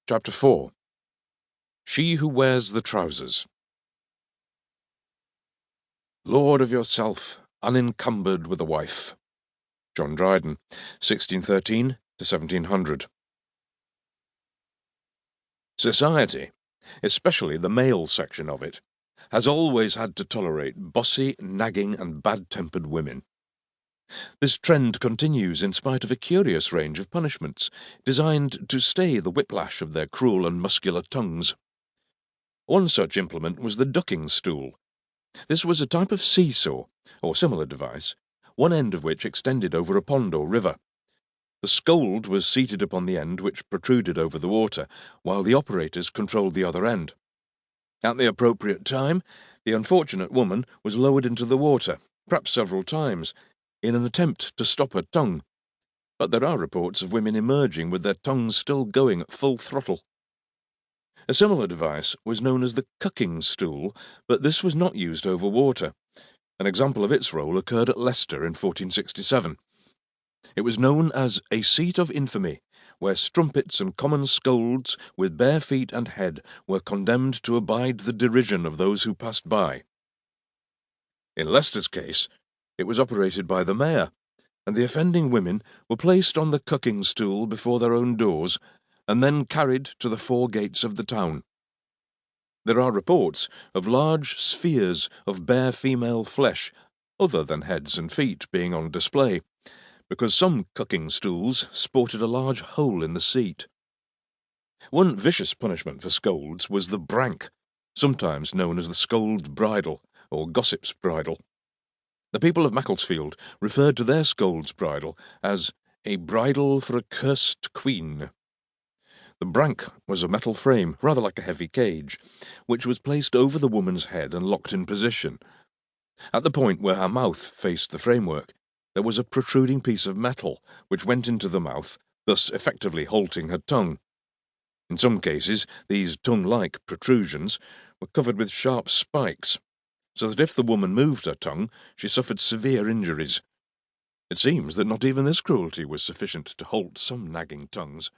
Chapter 4. She Who Wears the Trousers. Lord of yourself, unencumbered with a wife. John Dryden, 1613 to 1700. Society, especially the male section of it, has always had to tolerate bossy, nagging, and bad-tempered women. This trend continues in spite of a curious range of punishments, designed to stay the whiplash of their cruel and muscular tongues. One such implement was the ducking stool. This was a type of seesaw, or similar device, one end of which extended over a pond or river. The scold was seated upon the end which protruded over the water, while the operators controlled the other end. At the appropriate time, the unfortunate woman was lowered into the water, perhaps several times, in an attempt to stop her tongue, but there are reports of women emerging with their tongues still going at full throttle. A similar device was known as the cucking stool, but this was not used over water. An example of its role occurred at Leicester in 1467. It was known as a seat of infamy, where strumpets and common scolds, with bare feet and head, were condemned to abide the derision of those who passed by. In Leicester's case, it was operated by the mayor, and the offending women were placed on the cucking stool before their own doors, and then carried to the four gates of the town. There are reports of large spheres of bare female flesh, other than heads and feet, being on display, because some cucking stools sported a large hole in the seat. One vicious punishment for scolds was the brank, sometimes known as the scold's bridle, or gossip's bridle. The people of Macclesfield referred to their scold's bridle as a bridle for a cursed queen. The brank was a metal frame, rather like a heavy cage, which was placed over the woman's head and locked in position. At the point where her mouth faced the framework, there was a protruding piece of metal which went into the mouth, thus effectively halting her tongue. In some cases, these tongue-like protrusions were covered with sharp spikes, so that if the woman moved her tongue, she suffered severe injuries. It seems that not even this cruelty was sufficient to halt some nagging tongues.